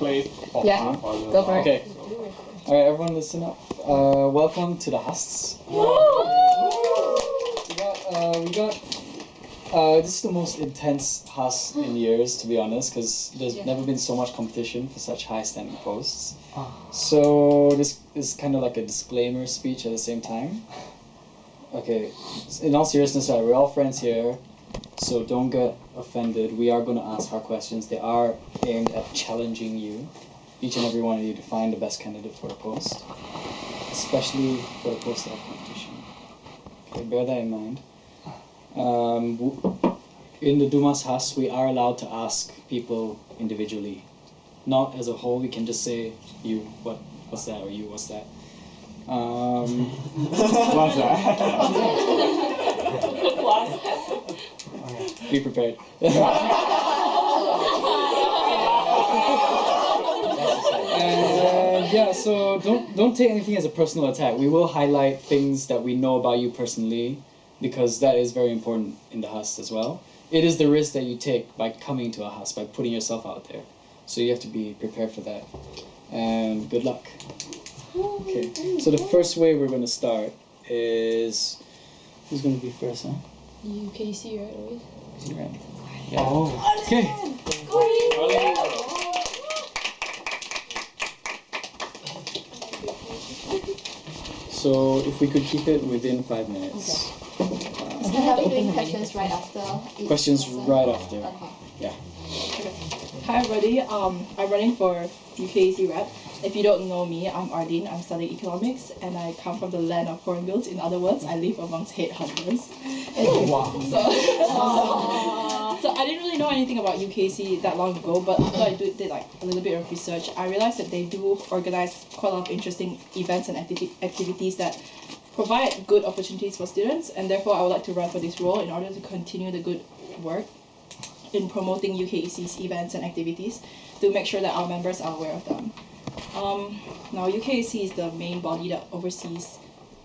play for Yeah, for the go for it. Okay. Alright, everyone listen up. Welcome to the Husts. This is the most intense Hust in years, to be honest, because there's never been so much competition for such high standing posts. So this is kind of like a disclaimer speech at the same time. Okay, in all seriousness, we're all friends here, so don't get offended. We are going to ask hard questions. They are aimed at challenging you, each and every one of you, to find the best candidate for a post, especially for the post of competition. Okay, bear that in mind. In the DUMAS Hust, we are allowed to ask people individually, not as a whole. We can just say, you, what's that, or you, what's that. What's that? Be prepared. Yeah, so don't take anything as a personal attack. We will highlight things that we know about you personally, because that is very important in the Hust as well. It is the risk that you take by coming to a Hust, by putting yourself out there. So you have to be prepared for that. And good luck. Okay, so the first way we're going to start is... Who's going to be first, huh? UKC, right? Always. UKC, right? Yeah. Oh. Okay. So if we could keep it within 5 minutes. So are we doing questions right after? Questions right after. Okay. Yeah. Hi everybody, I'm running for UKEC rep. If you don't know me, I'm Arlene, I'm studying economics, and I come from the land of hornbills. In other words, I live amongst headhunters. Wow. So I didn't really know anything about UKEC that long ago, but after I did like a little bit of research, I realized that they do organize quite a lot of interesting events and activities that provide good opportunities for students, and therefore I would like to run for this role in order to continue the good work in promoting UKEC's events and activities to make sure that our members are aware of them. Now UKEC is the main body that oversees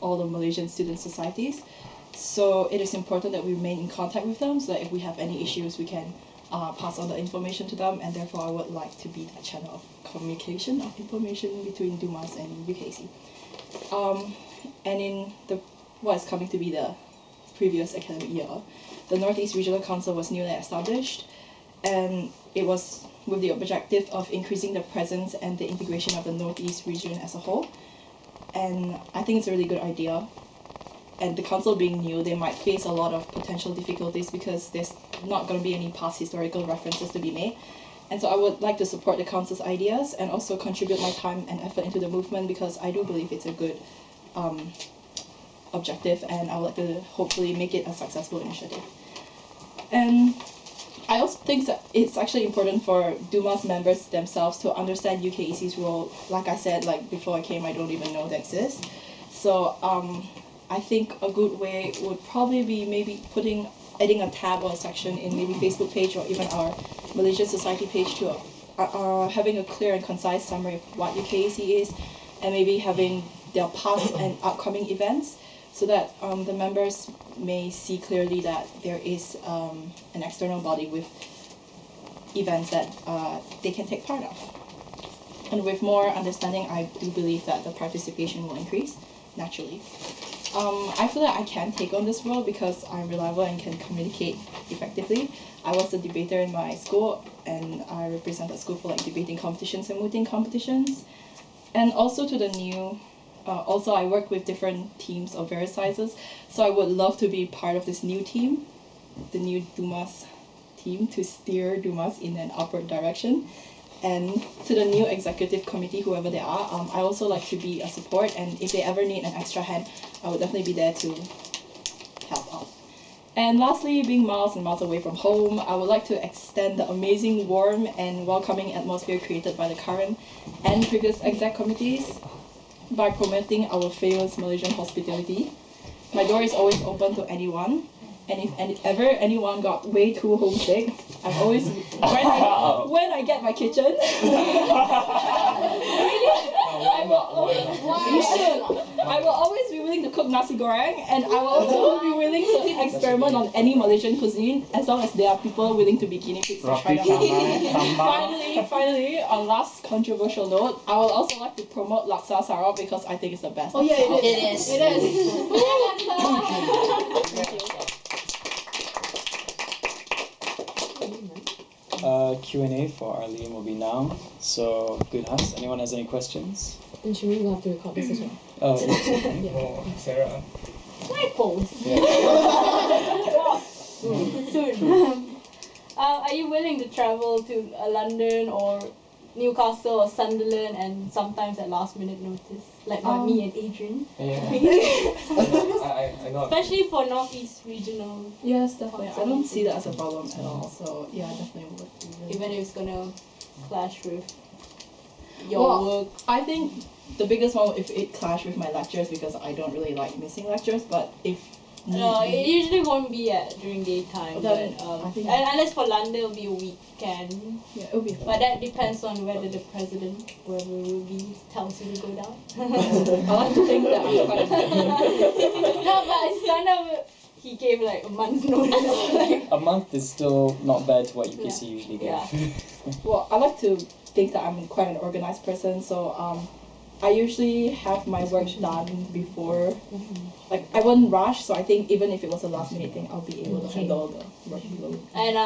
all the Malaysian student societies, so it is important that we remain in contact with them so that if we have any issues we can pass on the information to them, and therefore I would like to be that channel of communication of information between DUMAS and UKEC. And in what is coming to be the previous academic year, the Northeast Regional Council was newly established, and it was with the objective of increasing the presence and the integration of the Northeast region as a whole. And I think it's a really good idea. And the council being new, they might face a lot of potential difficulties because there's not going to be any past historical references to be made. And so I would like to support the council's ideas and also contribute my time and effort into the movement, because I do believe it's a good objective, and I would like to hopefully make it a successful initiative. And I also think that it's actually important for DUMAS members themselves to understand UKEC's role. Like I said, like before I came, I don't even know they exist. So I think a good way would probably be maybe adding a tab or a section in maybe Facebook page or even our Malaysian Society page to having a clear and concise summary of what UKEC is, and maybe having their past and upcoming events, so that the members may see clearly that there is an external body with events that they can take part of. And with more understanding, I do believe that the participation will increase naturally. I feel like I can take on this role because I'm reliable and can communicate effectively. I was a debater in my school, and I represent the school for like debating competitions and mooting competitions. And also to the new also, I work with different teams of various sizes, so I would love to be part of this new team, the new DUMAS team, to steer DUMAS in an upward direction. And to the new executive committee, whoever they are, I also like to be a support, and if they ever need an extra hand, I would definitely be there to help out. And lastly, being miles and miles away from home, I would like to extend the amazing, warm, and welcoming atmosphere created by the current and previous exec committees by promoting our famous Malaysian hospitality. My door is always open to anyone, and if ever anyone got way too homesick, I'm always, when I get my kitchen, really, I'm You should. I will always be willing to cook nasi goreng, and I will also be willing to experiment on any Malaysian cuisine as long as there are people willing to be guinea pigs to try them out. Finally, on last controversial note, I would also like to promote laksa sarap because I think it's the best. Oh yeah, it is. It is. Q&A for Arlene will be now. So, good Hust. Anyone has any questions? And should we have to record this as well? Oh, Sarah. My phone. Soon. Are you willing to travel to London or Newcastle or Sunderland and sometimes at last minute notice, like me and Adrian? Yeah. I know. Especially for Northeast Regional. Yes, definitely. I don't see that as a problem at all. So yeah, definitely would. Even if it's gonna clash with your work. I think the biggest one if it clashed with my lectures because I don't really like missing lectures. But if No, it usually won't be during daytime. Then, But I think- unless for London, it'll be a weekend. yeah, it'll be fun. But that depends on whether the president, whoever it will be, tells you to go down. I like to think that I'm quite. No, but it's kind of he gave like a month's notice. A month is still not bad to what UKC usually give. Yeah. Well, I like to think that I'm quite an organized person, so I usually have my work done before. Like I wouldn't rush, so I think even if it was a last minute thing, I'll be able to handle the workload. And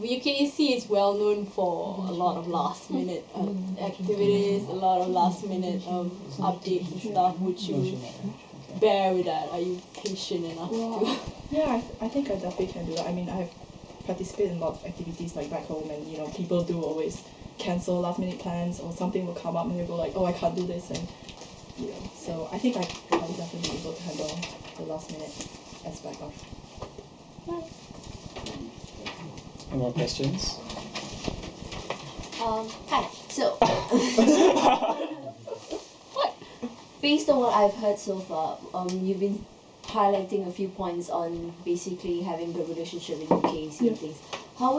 UKEC is well known for a lot of last minute activities, a lot of last minute updates and stuff. Would you bear with that? Are you patient enough to? Yeah, I think I definitely can do that. I mean, I've participated in a lot of activities like back home, and people do always cancel last minute plans, or something will come up and they go like, oh, I can't do this, and so I think I'll definitely be able to handle the last minute aspect of. Any more questions? Hi. So, based on what I've heard so far, you've been highlighting a few points on basically having good relationship with UKEC and things. How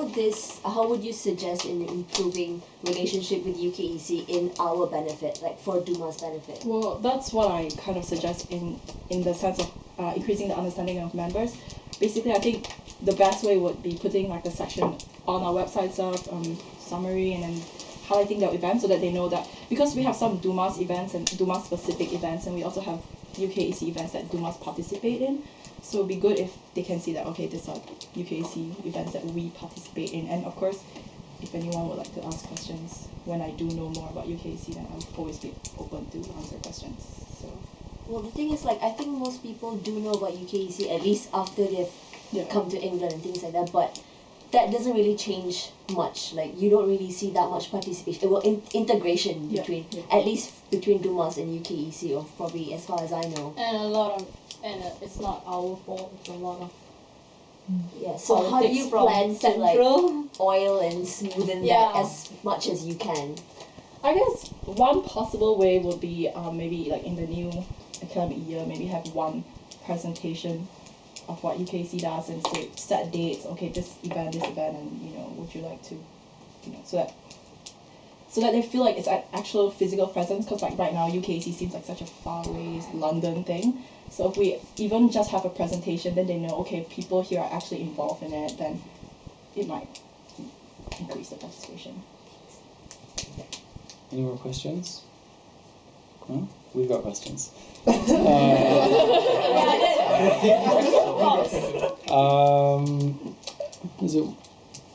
would you suggest in improving relationship with UKEC in our benefit, like for DUMAS benefit? Well, that's what I kind of suggest in the sense of increasing the understanding of members. Basically, I think the best way would be putting like a section on our website summary and then highlighting their events so that they know that, because we have some DUMAS events and DUMAS specific events, and we also have UKEC events that DUMAS participate in. So it'd be good if they can see that, okay, these are UKEC events that we participate in. And of course, if anyone would like to ask questions when I do know more about UKEC, then I'll always be open to answer questions. So. Well, the thing is, like, I think most people do know about UKEC, at least after they've come to England and things like that, but that doesn't really change much. Like, you don't really see that much participation. Well, integration between, at least between DUMAS and UKEC, or probably as far as I know. And it's not our fault, it's a lot of yeah, so how do you plan to like oil and smoothen that as much as you can? I guess one possible way would be maybe like in the new academic year, maybe have one presentation of what UKC does and say set dates, okay, this event, and would you like to, so that they feel like it's an actual physical presence, because like right now UKC seems like such a far away London thing. So if we even just have a presentation, then they know, okay, people here are actually involved in it, then it might increase the participation. Any more questions? No? We've got questions.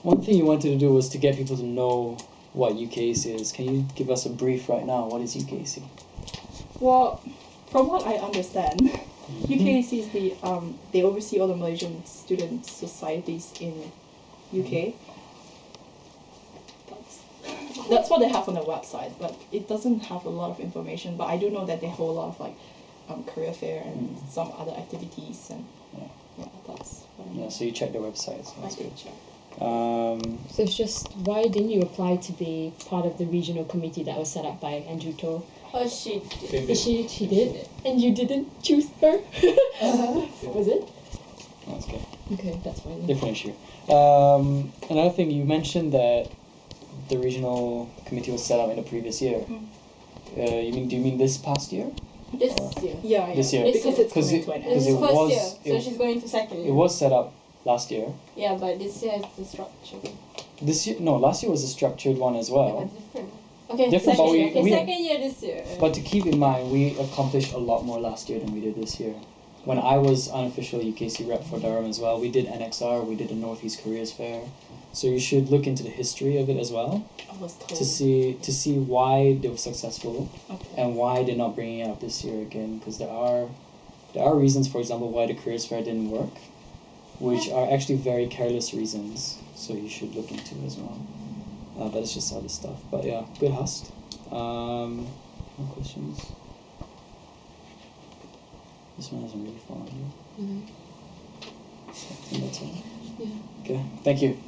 One thing you wanted to do was to get people to know what UKEC is. Can you give us a brief right now? What is UKEC? Well, from what I understand, UKEC is they oversee all the Malaysian student societies in UK. That's what they have on their website, but it doesn't have a lot of information. But I do know that they hold a lot of like career fair and some other activities, and that's what I know. Yeah, so you check their website, so that's good. Check. So it's just, why didn't you apply to be part of the regional committee that was set up by Andrew Teo? Oh, she did. She did? And you didn't choose her? Was it? That's good. Okay, that's fine. Different issue. Another thing, you mentioned that the regional committee was set up in the previous year. Do you mean this past year? This year. Yeah, This year. Because it's coming to an end. This is it first was- year, so she's going to second year. It was set up last year. Yeah, but this year is the structure. Last year was a structured one as Yeah, well. but different. Okay, Different, but second, we- second year this year. But to keep in mind, we accomplished a lot more last year than we did this year. When I was unofficial UKC rep for Durham as well, we did NXR, we did the Northeast Careers Fair. So you should look into the history of it as well I was told. to see why they were successful Okay. and why they're not bringing it up this year again. Because there are reasons, for example, why the Careers Fair didn't work, which are actually very careless reasons. So you should look into it as well. But it's just other stuff. But yeah, good Hust. No questions? This one hasn't really fallen here. I think that's all. Yeah. Okay, thank you.